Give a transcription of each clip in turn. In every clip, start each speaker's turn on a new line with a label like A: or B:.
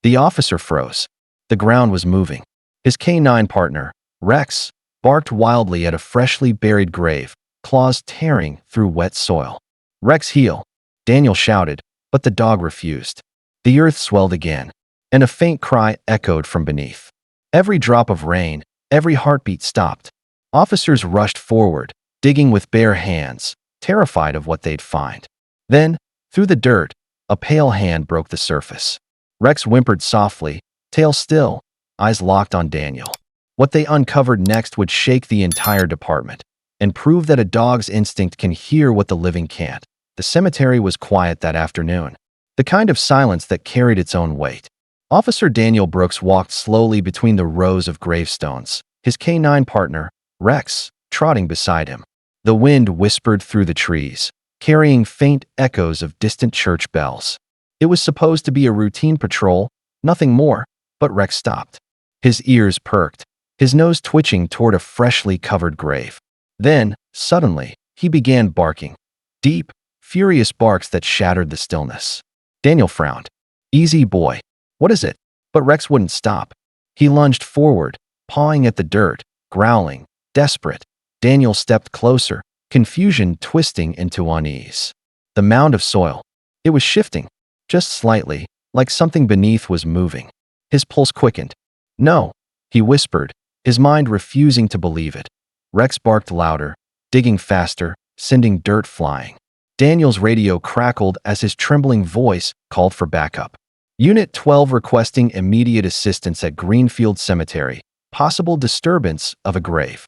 A: The officer froze. The ground was moving. His canine partner, Rex, barked wildly at a freshly buried grave, claws tearing through wet soil. "Rex, heel!" Daniel shouted, but the dog refused. The earth swelled again, and a faint cry echoed from beneath. Every drop of rain, every heartbeat stopped. Officers rushed forward, digging with bare hands, terrified of what they'd find. Then, through the dirt, a pale hand broke the surface. Rex whimpered softly, tail still, eyes locked on Daniel. What they uncovered next would shake the entire department and prove that a dog's instinct can hear what the living can't. The cemetery was quiet that afternoon, the kind of silence that carried its own weight. Officer Daniel Brooks walked slowly between the rows of gravestones, his canine partner, Rex, trotting beside him. The wind whispered through the trees, carrying faint echoes of distant church bells. It was supposed to be a routine patrol, nothing more, but Rex stopped. His ears perked, his nose twitching toward a freshly covered grave. Then, suddenly, he began barking. Deep, furious barks that shattered the stillness. Daniel frowned. "Easy, boy. What is it?" But Rex wouldn't stop. He lunged forward, pawing at the dirt, growling, desperate. Daniel stepped closer, confusion twisting into unease. The mound of soil. It was shifting, just slightly, like something beneath was moving. His pulse quickened. "No," he whispered, his mind refusing to believe it. Rex barked louder, digging faster, sending dirt flying. Daniel's radio crackled as his trembling voice called for backup. "Unit 12 requesting immediate assistance at Greenfield Cemetery. Possible disturbance of a grave."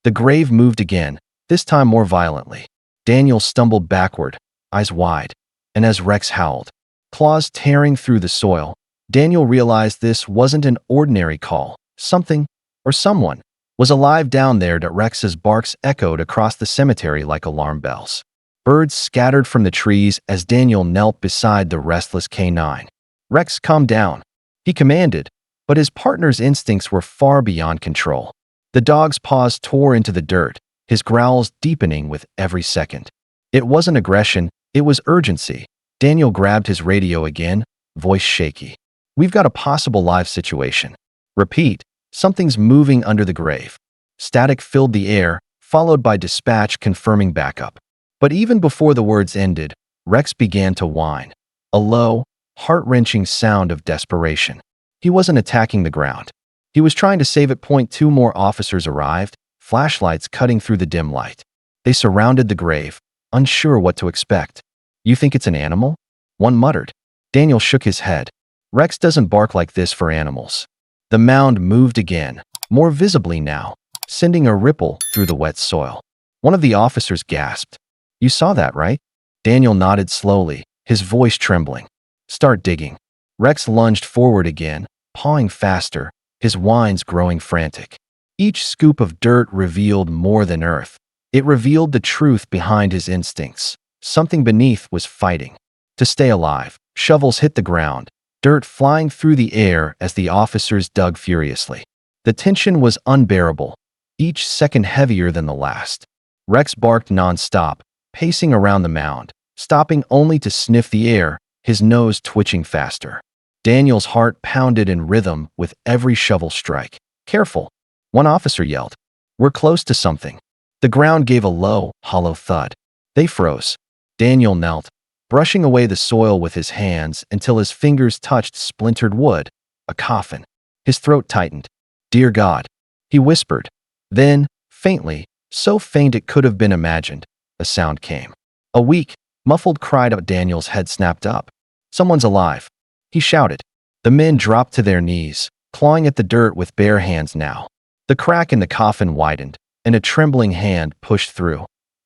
A: The grave moved again, this time more violently. Daniel stumbled backward, eyes wide, and as Rex howled, claws tearing through the soil, Daniel realized this wasn't an ordinary call. Something, or someone, was alive down there. That Rex's barks echoed across the cemetery like alarm bells. Birds scattered from the trees as Daniel knelt beside the restless canine. "Rex, calm down," he commanded, but his partner's instincts were far beyond control. The dog's paws tore into the dirt, his growls deepening with every second. It wasn't aggression, it was urgency. Daniel grabbed his radio again, voice shaky. "We've got a possible live situation." "Repeat, something's moving under the grave." Static filled the air, followed by dispatch confirming backup. But even before the words ended, Rex began to whine, a low, heart-wrenching sound of desperation. He wasn't attacking the ground. He was trying to save it. Two more officers arrived, flashlights cutting through the dim light. They surrounded the grave, unsure what to expect. "You think it's an animal?" one muttered. Daniel shook his head. "Rex doesn't bark like this for animals." The mound moved again, more visibly now, sending a ripple through the wet soil. One of the officers gasped. "You saw that, right?" Daniel nodded slowly, his voice trembling. "Start digging." Rex lunged forward again, pawing faster, his whines growing frantic. Each scoop of dirt revealed more than earth. It revealed the truth behind his instincts. Something beneath was fighting to stay alive. Shovels hit the ground, dirt flying through the air as the officers dug furiously. The tension was unbearable, each second heavier than the last. Rex barked nonstop, pacing around the mound, stopping only to sniff the air, his nose twitching faster. Daniel's heart pounded in rhythm with every shovel strike. "Careful," one officer yelled. "We're close to something." The ground gave a low, hollow thud. They froze. Daniel knelt, brushing away the soil with his hands until his fingers touched splintered wood, a coffin. His throat tightened. "Dear God," he whispered. Then, faintly, so faint it could have been imagined, a sound came. A weak, muffled cry. Daniel's head snapped up. "Someone's alive," he shouted. The men dropped to their knees, clawing at the dirt with bare hands now. The crack in the coffin widened, and a trembling hand pushed through.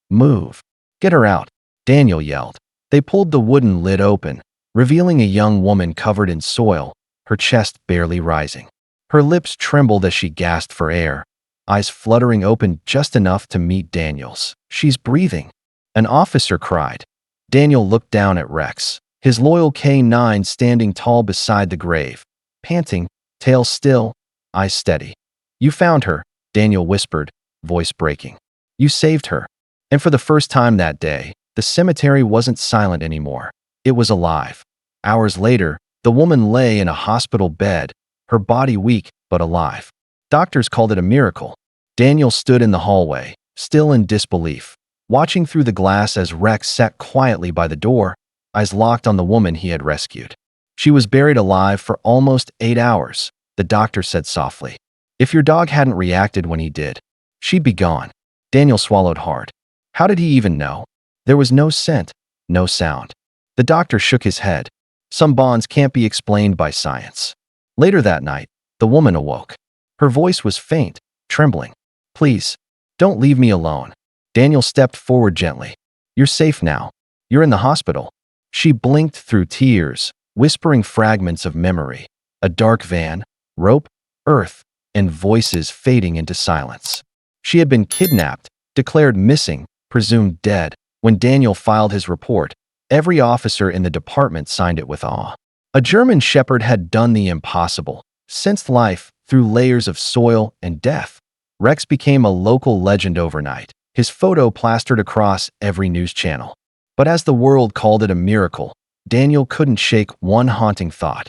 A: "Move. Get her out," Daniel yelled. They pulled the wooden lid open, revealing a young woman covered in soil, her chest barely rising. Her lips trembled as she gasped for air, eyes fluttering open just enough to meet Daniel's. "She's breathing," an officer cried. Daniel looked down at Rex, his loyal K9 standing tall beside the grave, panting, tail still, eyes steady. "You found her," Daniel whispered, voice breaking. "You saved her." And for the first time that day, the cemetery wasn't silent anymore. It was alive. Hours later, The woman lay in a hospital bed, her body weak but alive. Doctors called it a miracle. Daniel stood in the hallway, still in disbelief, watching through the glass as Rex sat quietly by the door, eyes locked on the woman he had rescued. She was buried alive for almost 8 hours, the doctor said softly. If your dog hadn't reacted when he did, she'd be gone. Daniel swallowed hard. How did he even know? There was no scent, no sound. The doctor shook his head. Some bonds can't be explained by science. Later that night, the woman awoke. Her voice was faint, trembling. Please, don't leave me alone. Daniel stepped forward gently. You're safe now. You're in the hospital. She blinked through tears, whispering fragments of memory. A dark van, rope, earth, and voices fading into silence. She had been kidnapped, declared missing, presumed dead. When Daniel filed his report, every officer in the department signed it with awe. A German shepherd had done the impossible, sensed life through layers of soil and death. Rex became a local legend overnight, his photo plastered across every news channel. But as the world called it a miracle, Daniel couldn't shake one haunting thought.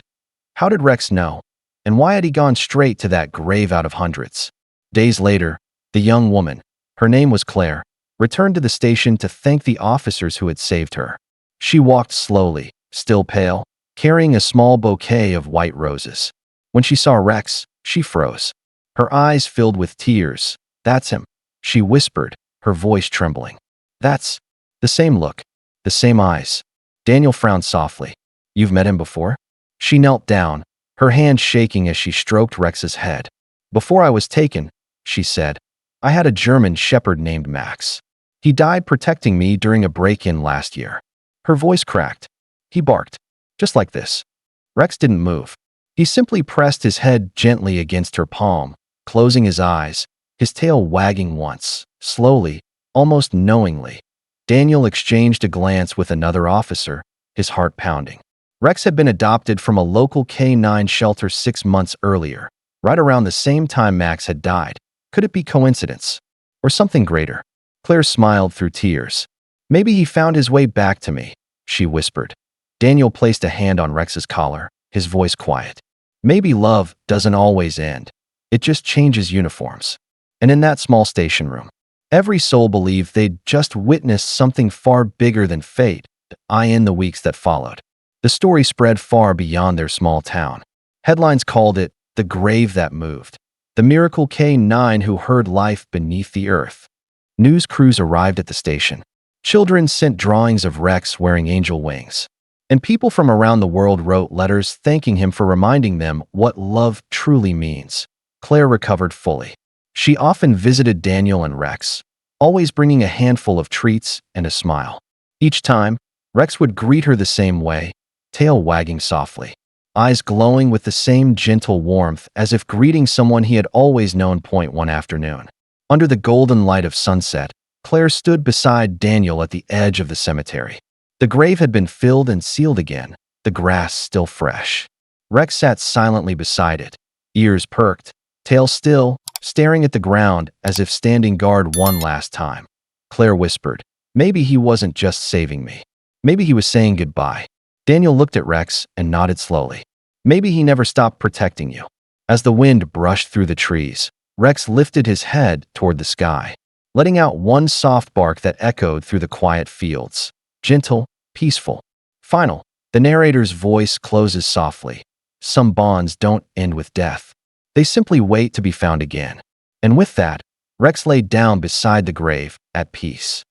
A: How did Rex know? And why had he gone straight to that grave out of hundreds? Days later, the young woman, her name was Claire, returned to the station to thank the officers who had saved her. She walked slowly, still pale, carrying a small bouquet of white roses. When she saw Rex, she froze. Her eyes filled with tears. That's him, she whispered, her voice trembling. That's the same look, the same eyes. Daniel frowned softly. You've met him before? She knelt down, her hand shaking as she stroked Rex's head. Before I was taken, she said, I had a German shepherd named Max. He died protecting me during a break-in last year. Her voice cracked. He barked, just like this. Rex didn't move. He simply pressed his head gently against her palm, closing his eyes, his tail wagging once, slowly, almost knowingly. Daniel exchanged a glance with another officer, his heart pounding. Rex had been adopted from a local K-9 shelter 6 months earlier, right around the same time Max had died. Could it be coincidence? Or something greater? Claire smiled through tears. Maybe he found his way back to me, she whispered. Daniel placed a hand on Rex's collar, his voice quiet. Maybe love doesn't always end. It just changes uniforms. And in that small station room, every soul believed they'd just witnessed something far bigger than fate. In the weeks that followed, the story spread far beyond their small town. Headlines called it the grave that moved, the miracle K-9 who heard life beneath the earth. News crews arrived at the station. Children sent drawings of Rex wearing angel wings. And people from around the world wrote letters thanking him for reminding them what love truly means. Claire recovered fully. She often visited Daniel and Rex, always bringing a handful of treats and a smile. Each time, Rex would greet her the same way, tail wagging softly, eyes glowing with the same gentle warmth as if greeting someone he had always known. One afternoon, under the golden light of sunset, Claire stood beside Daniel at the edge of the cemetery. The grave had been filled and sealed again, the grass still fresh. Rex sat silently beside it, ears perked, tail still, staring at the ground as if standing guard one last time. Claire whispered, maybe he wasn't just saving me. Maybe he was saying goodbye. Daniel looked at Rex and nodded slowly. Maybe he never stopped protecting you. As the wind brushed through the trees, Rex lifted his head toward the sky, letting out one soft bark that echoed through the quiet fields. Gentle, peaceful. Final, the narrator's voice closes softly. Some bonds don't end with death. They simply wait to be found again. And with that, Rex laid down beside the grave, at peace.